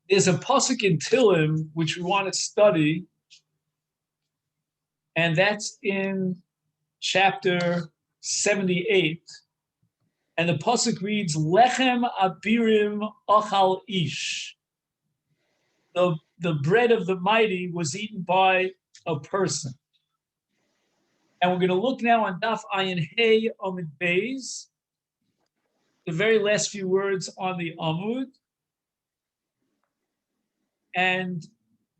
There's a pasuk in Tillim which we want to study, and that's in chapter 78. And the pasuk reads, "Lechem abirim ochal ish." The bread of the mighty was eaten by a person. And we're going to look now on Daf Ayin Hey Amud Beis, the very last few words on the Amud. And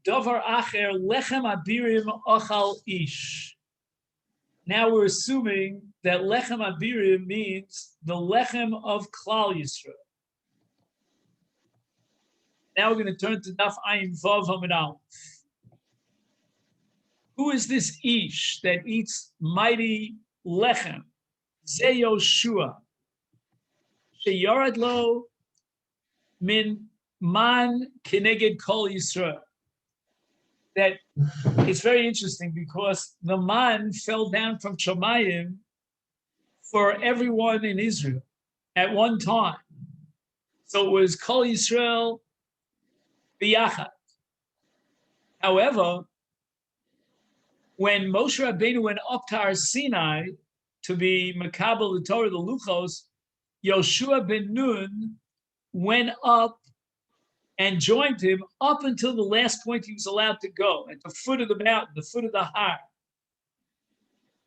Davar Acher Lechem Abirim Ochal Ish. Now we're assuming that Lechem Abirim means the Lechem of Klal Yisrael. Now we're going to turn to Daf Ayin Vav Amud Aleph. Who is this Ish that eats mighty Lechem? Ze Yoshua. Sheyarad lo min man keneged kol Yisrael. That it's very interesting because the man fell down from Shamayim for everyone in Israel at one time. So it was kol Yisrael biyachad. However, when Moshe Rabbeinu went up to Har Sinai to be Makabel the Torah, the Luchos, Yoshua ben Nun went up and joined him up until the last point he was allowed to go, at the foot of the mountain, the foot of the Har.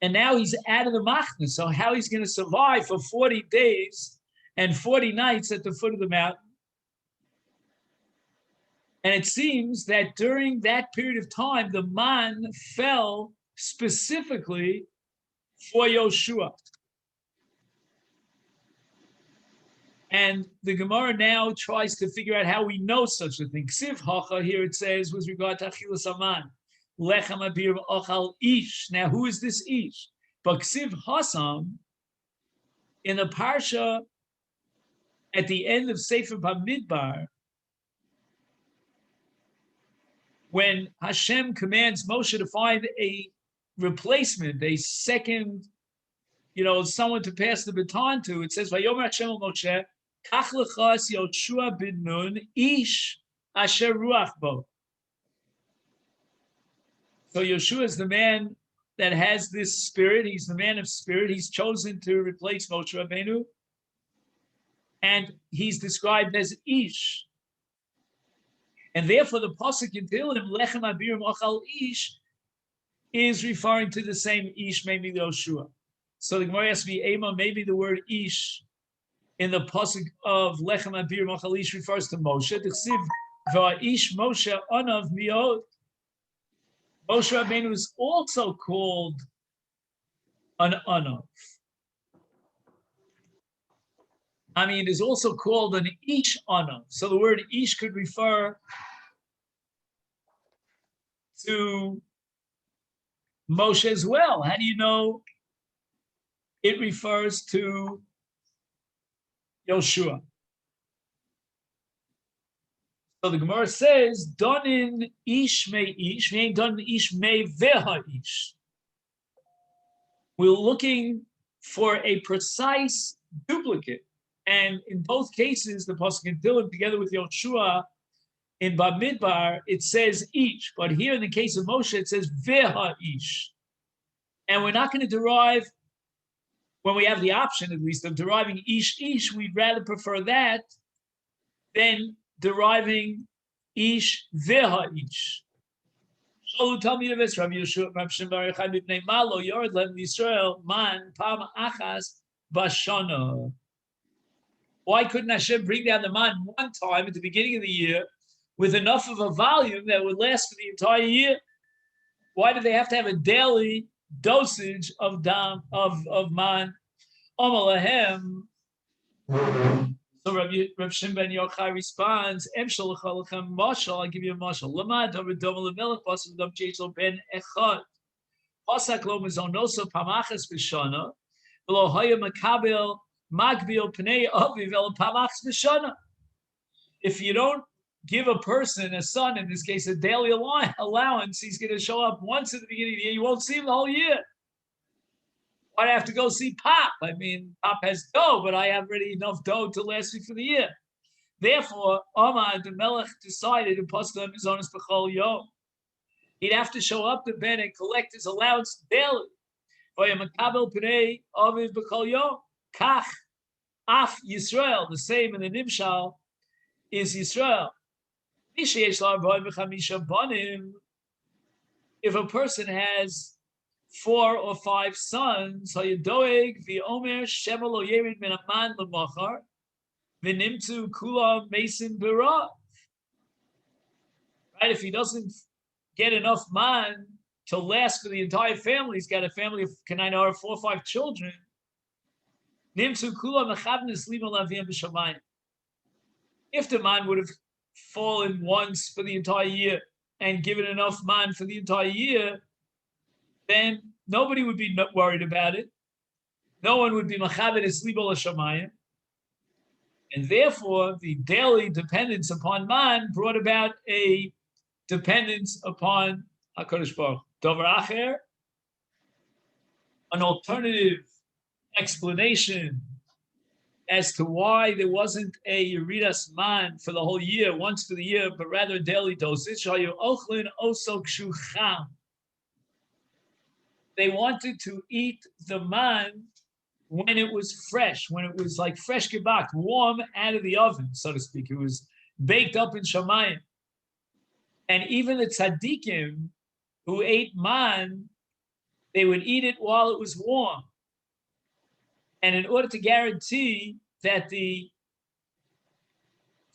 And now he's out of the Machna, so how he's going to survive for 40 days and 40 nights at the foot of the mountain. And it seems that during that period of time, the man fell specifically for Yoshua. And the Gemara now tries to figure out how we know such a thing. Ksiv hacha, here it says, with regard to Achilas Aman, Lechem abir ochal ish. Now, who is this ish? But Ksiv hasam, in the parsha at the end of Sefer Bamidbar, when Hashem commands Moshe to find a replacement, a second, someone to pass the baton to, it says, Vayomer Hashem al Moshe, Kach lechas Yoshua ben Nun, ish asher ruach bo. So Yoshua is the man that has this spirit. He's the man of spirit. He's chosen to replace Moshe Rabbeinu. And he's described as ish. And therefore, the pasuk in Tehillim, Lechem Abirim Ochal Ish, is referring to the same Ish, maybe Yoshua. So the Gemara asks me, Ema, maybe the word Ish in the pasuk of Lechem Abirim Ochal Ish refers to Moshe. T'chsiv Va'ish Moshe Anav Miod. Moshe Rabbeinu is also called an Anav. It is also called an Ish Anav. So the word Ish could refer to Moshe as well. How do you know it refers to Yoshua? So the Gemara says, Donin Ish me Ish, we ain't done Ish me veha Ish. We're looking for a precise duplicate. And in both cases, the pasuk in Tehillim, together with Yoshua, in Bamidbar, it says ish. But here in the case of Moshe, it says veha ish. And we're not going to derive, when we have the option, at least, of deriving ish, we'd rather prefer that than deriving ish veha ish. Shalu Talmid of Rabbi Yeshua, Rabbi Shem Bar Yochai B'nei Malo, Yord Lem Yisrael, Man, Pam Achas, Bashana. Why couldn't Hashem bring down the man one time at the beginning of the year with enough of a volume that would last for the entire year? Why do they have to have a daily dosage of man? Omalahem. So Rabbi Shem Ben Yochai responds, Emshal Lechalachem Mashal, I'll give you a mashal. Lamad Havedom Lemelech Pasuk Dam Chesel Ben Echad. Pasak Lo Mizonoso Pamachas B'Shana. V'lo Haya Makabel Magbil Pnei Aviv El Pamachas B'Shana. If you don't give a person, a son in this case, a daily allowance, he's going to show up once at the beginning of the year. You won't see him the whole year. Why do I have to go see Pop? Pop has dough, but I have already enough dough to last me for the year. Therefore, Omar the Melech decided to postal him his own b'chol yom. He'd have to show up to Ben and collect his allowance daily. V'yamakabel pnei aviv b'chol yom. Kach af Yisrael, the same in the Nimshal, is Yisrael. If a person has 4 or 5 sons, Hayadoeg v'omer shema lo yerid min aman l'machar v'nimtzu kula mason b'ra. Right? If he doesn't get enough man to last for the entire family, he's got a family of 4 or 5 children. Nimtzu kula mechavnes lima lavim b'shamayim. If the man would have fallen once for the entire year and given enough man for the entire year, then nobody would be worried about it. No one would be machabed eslibo l'shamayim. And therefore, the daily dependence upon man brought about a dependence upon HaKadosh Baruch Hu. Davar acher, an alternative explanation as to why there wasn't a Yeridas man for the whole year, once for the year, but rather a daily dosage. They wanted to eat the man when it was fresh, when it was like fresh gebakt, warm out of the oven, so to speak. It was baked up in Shamayim. And even the tzaddikim who ate man, they would eat it while it was warm. And in order to guarantee that the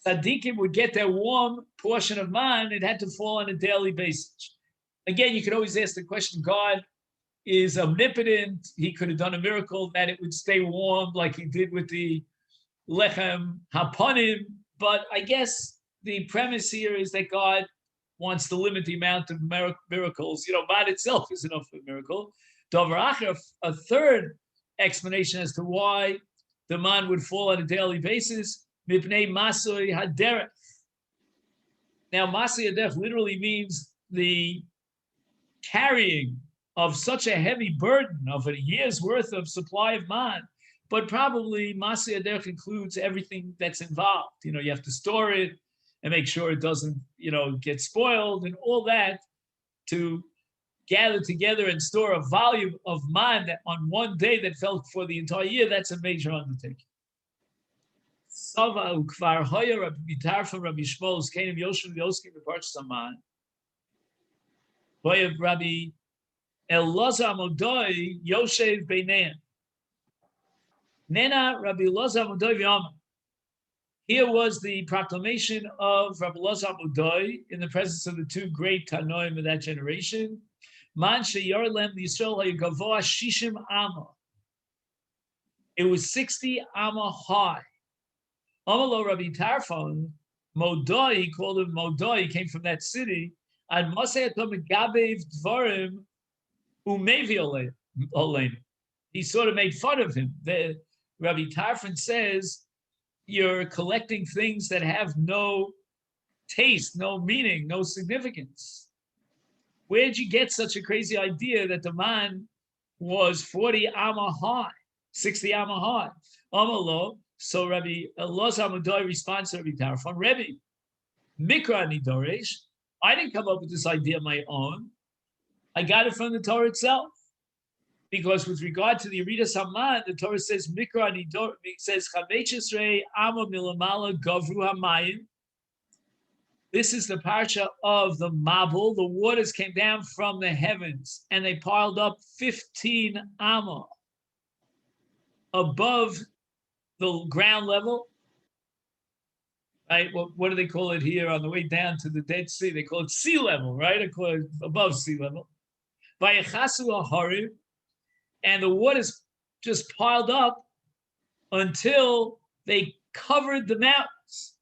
tzaddikim would get their warm portion of man, it had to fall on a daily basis. Again, you could always ask the question, God is omnipotent. He could have done a miracle that it would stay warm like he did with the lechem hapanim. But I guess the premise here is that God wants to limit the amount of miracles. Man itself is enough for a miracle. Davar acher, a third explanation as to why the man would fall on a daily basis, mipnei masoi haderech. Now, masoi haderech literally means the carrying of such a heavy burden of a year's worth of supply of man, but probably masoi haderech includes everything that's involved. You have to store it and make sure it doesn't, get spoiled and all that to gather together and store a volume of man that on one day that fell for the entire year. That's a major undertaking. Sava ukvar hoya Rabbi Bitarfa Rabbi Shmos Kenim Yoshim Yoskim Beparch Saman. Hoya Rabbi Elazar Modoi Yoshev Beineim. Nena Rabbi Elazar Modoi Yoma. Here was the proclamation of Rabbi Elazar Modoi in the presence of the 2 great Tanoim of that generation. Man sheyorlem Yisrael hayagavoa shishim amma. It was 60 amma high. Amalo Rabbi Tarfon Modoi, he called him Modoi, he came from that city. And Masechet megabev dvarim umevi oleinu. He sort of made fun of him. Rabbi Tarfon says, you're collecting things that have no taste, no meaning, no significance. Where'd you get such a crazy idea that the man was 40 amma high, 60 amma high? Amalo. So Rabbi Elazar Modoi responds to Rabbi Tarfon, Rebbe, Mikra Nidoresh, I didn't come up with this idea on my own. I got it from the Torah itself. Because with regard to the Yeridas Haman, the Torah says, Mikra Nidoresh, it says, Chamechesrei amma milamala gavru hamayim. This is the parsha of the Mabul. The waters came down from the heavens and they piled up 15 amma above the ground level. Right? What do they call it here on the way down to the Dead Sea? They call it sea level, right? They call it above sea level. Vayechasu haharim, and the waters just piled up until they covered the mountains.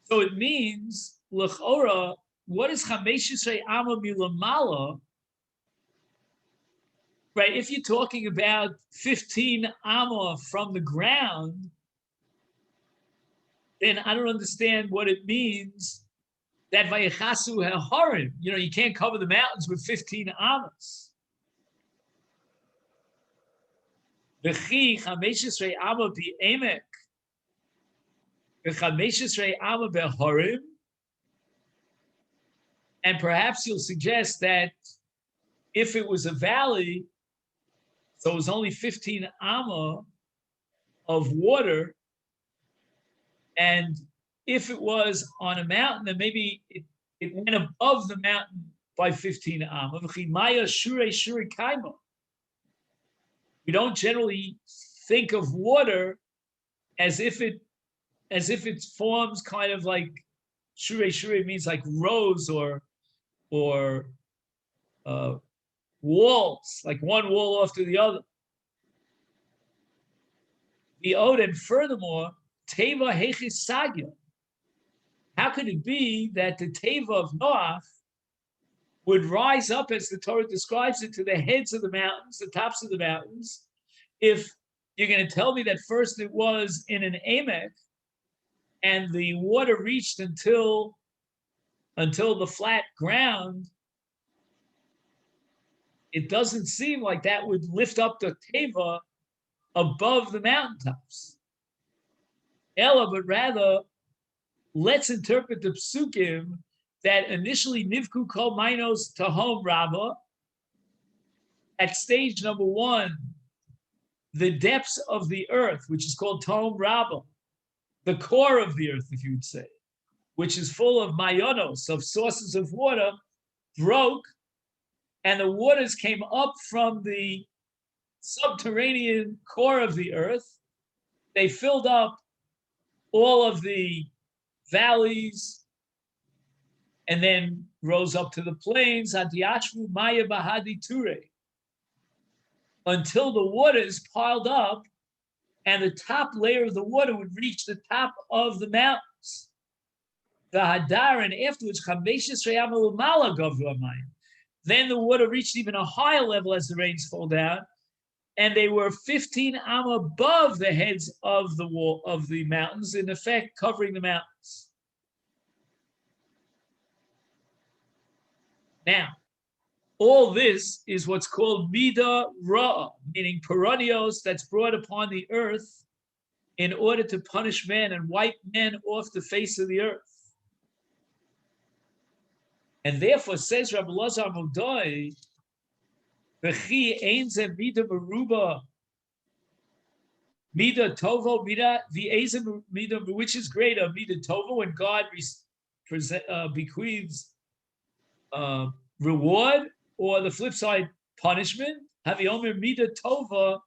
So it means, l'chora, what is Chamesh Yisrei Amma Milamala? Right, if you're talking about 15 Amma from the ground, then I don't understand what it means that Vayechasu haharim. You can't cover the mountains with 15 Ammas. V'chi Chamesh Yisrei Amma Bi'emek. And perhaps you'll suggest that if it was a valley, so it was only 15 amma of water, and if it was on a mountain, then maybe it went above the mountain by 15 amma. We don't generally think of water as if it forms kind of like shure means like rows or walls, like one wall after the other. The ode, and furthermore, teva hechis sagya. How could it be that the teva of Noach would rise up, as the Torah describes it, to the heads of the mountains, the tops of the mountains, if you're going to tell me that first it was in an emek and the water reached until the flat ground? It doesn't seem like that would lift up the teva above the mountaintops. Ella, but rather, let's interpret the psukim that initially nivku kol minos tahom rabba. At stage number 1, the depths of the earth, which is called tahom rabba, the core of the earth, if you would say, which is full of mayonos, of sources of water, broke, and the waters came up from the subterranean core of the earth. They filled up all of the valleys and then rose up to the plains, until the waters piled up and the top layer of the water would reach the top of the mountains. The Hadar, and afterwards, then the water reached even a higher level as the rains fall down, and they were 15 am above the heads of the wall of the mountains, in effect covering the mountains. Now, all this is what's called midah ra'ah, meaning peronios that's brought upon the earth in order to punish man and wipe men off the face of the earth. And therefore, says Rabbi Lazar Modoi, V'chi ein ze midah meruba, midah tovo, midah v'ezem midah, which is greater, midah tovo, when God bequeaths reward, or the flip side, punishment. Haviomer midah tova,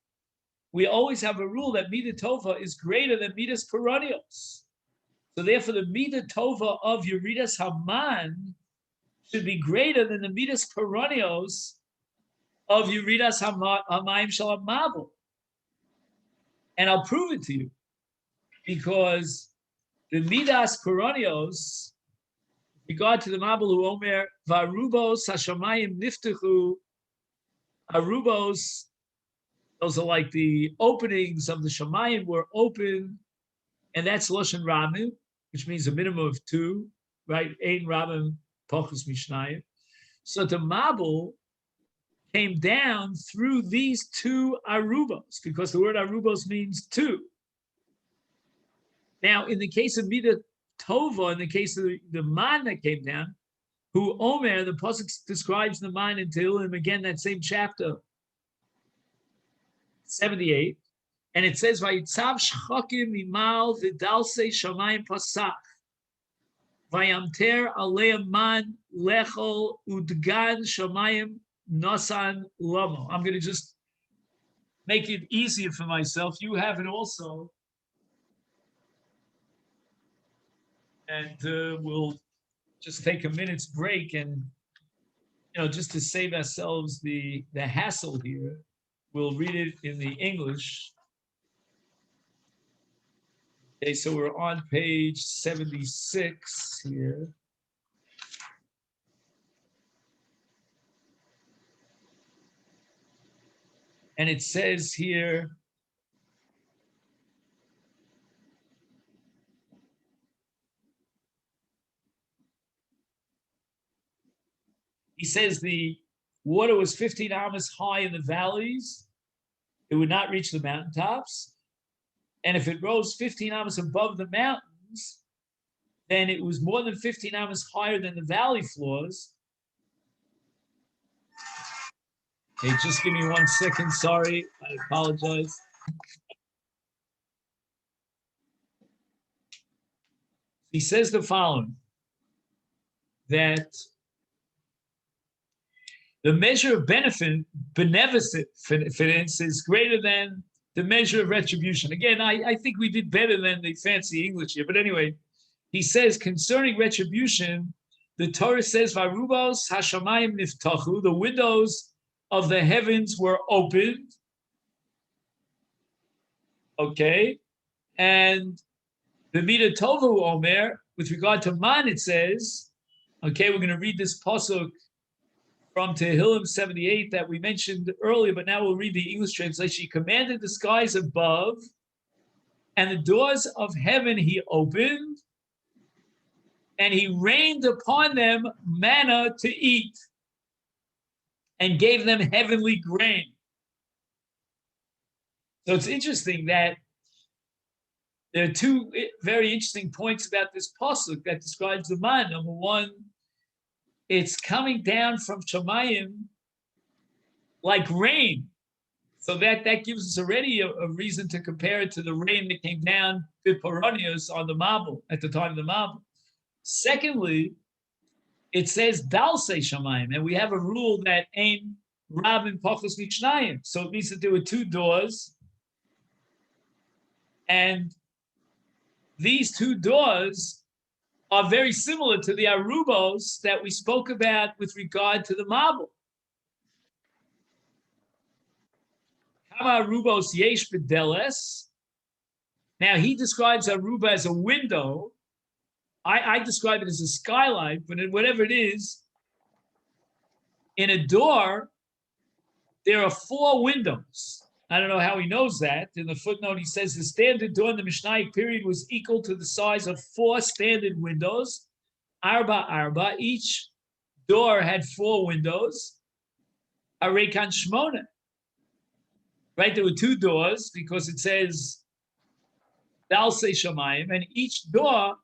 we always have a rule that midah tova is greater than midas peronios. So therefore, the midah tova of Yeridas Haman should be greater than the midas peronios of Yeridas Hamayim Shalom Mabul. And I'll prove it to you, because the midas peronios, regard to the Mabul who Omer Varubos Hashamayim Niftechu, Arubos, those are like the openings of the Shamayim were open, and that's Loshen Ramim, which means a minimum of 2, right? Ein Ramim Pochus Mishnayim. So the Mabul came down through these 2 Arubos, because the word Arubos means 2. Now, in the case of Midah Tova, in the case of the man that came down, who Omer, the pasuk describes the man in Tehillim, again, that same chapter, 78, and it says, "Vayitzav shchakim mimal v'dalsei shamayim pasach, vayamter alei man lechol udgan shamayim nosan lomo." I'm going to just make it easier for myself. You have it also. And we'll just take a minute's break, and just to save ourselves the hassle here, we'll read it in the English. Okay, so we're on page 76 here. And it says here, he says the water was 15 amas high in the valleys. It would not reach the mountaintops. And if it rose 15 amas above the mountain, mountains, then it was more than 15 amos higher than the valley floors. Hey, just give me 1 second. Sorry, I apologize. He says the following, that the measure of beneficence is greater than the measure of retribution. Again, I think we did better than the fancy English here. But anyway, he says concerning retribution, the Torah says, Varubos hashamayim niftachu, the windows of the heavens were opened. Okay. And the Mida Tovu Omer, with regard to man, it says, okay, we're going to read this pasuk from Tehillim 78 that we mentioned earlier, but now we'll read the English translation. He commanded the skies above, and the doors of heaven he opened, and he rained upon them manna to eat, and gave them heavenly grain. So it's interesting that there are two very interesting points about this pasuk that describes the man. Number one, it's coming down from Shamayim like rain. So that gives us already a reason to compare it to the rain that came down to Paronius on the Mabul, at the time of the Mabul. Secondly, it says Dalse Shamayim, and we have a rule that Ein Rabin Pachos Mishnayim. So it means that there were two doors, and these two doors are very similar to the arubos that we spoke about with regard to the Mabul. Kama arubos yesh bedeles. Now he describes aruba as a window. I describe it as a skylight, but whatever it is, in a door, there are 4 windows. I don't know how he knows that. In the footnote, he says the standard door in the Mishnaic period was equal to the size of 4 standard windows. Arba. Each door had 4 windows. Arekan Shmona. Right? There were 2 doors because it says Dalse Shamayim, and each door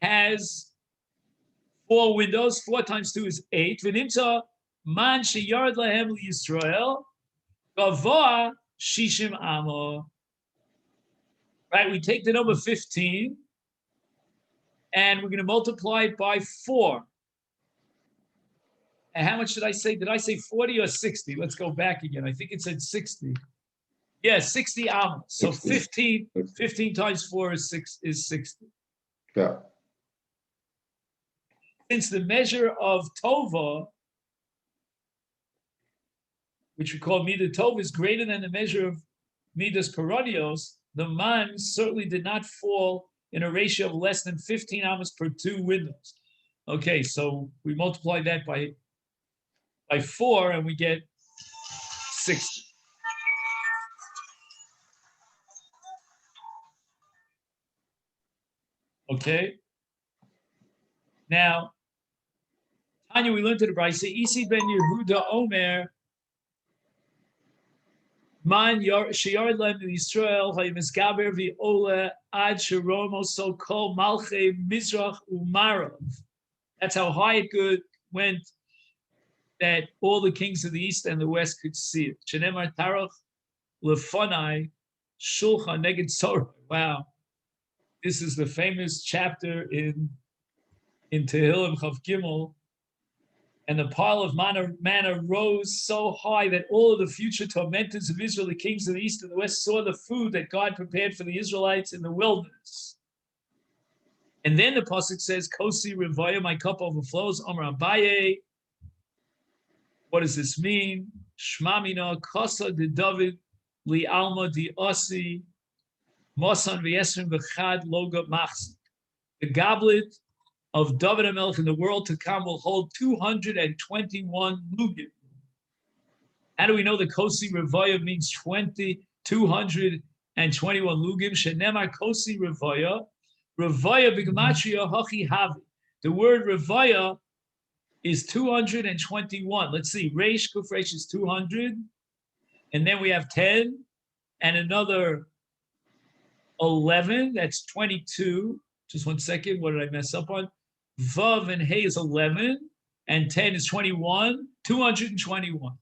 has 4 windows. 4 times 2 is 8. V'nimtza man sheyard lahem liyisrael. Gavoa shishim amo. Right, we take the number 15 and we're going to multiply it by 4. And how much did I say? Did I say 40 or 60? Let's go back again. I think it said 60. Yeah, 60 amos. So 15 times 4 is 60. Yeah. Since the measure of Tova, which we call Midah Tova, is greater than the measure of Midas Parodios, the man certainly did not fall in a ratio of less than 15 amos per 2 windows. Okay, so we multiply that by 4 and we get 60. Okay. Now, Tanya, we learned to the Brisa, Isi ben Yehuda Omer, Man Sheyard Lem Yisrael Haymisgaber V'Ola Ad Sheromo So Kol Malchei Mizrach Umarav. That's how high it went that all the kings of the east and the west could see it. Shenemar Tarach Lefonai Shulchan Neged Sorah. Wow, this is the famous chapter in Tehillim Chav Gimel. And the pile of manna rose so high that all of the future tormentors of Israel, the kings of the east and the west, saw the food that God prepared for the Israelites in the wilderness. And then the pasuk says, "Kosi revaya, my cup overflows." Amar Abaye. What does this mean? Shmamina kosa de David li alma di osi mosan v'yesrim v'chad loga machzik. The goblet of David HaMelech in the world to come will hold 221 lugim. How do we know the Kosi Revaya means 221 lugim? Shenemar Kosi Revaya. Revaya b'gematria hachi havi. The word Revaya is 221. Let's see. Reish Kuf Reish is 200. And then we have 10 and another 11, that's 22. Just 1 second, what did I mess up on? Vav and Hey is 11, and 10 is 21, 221.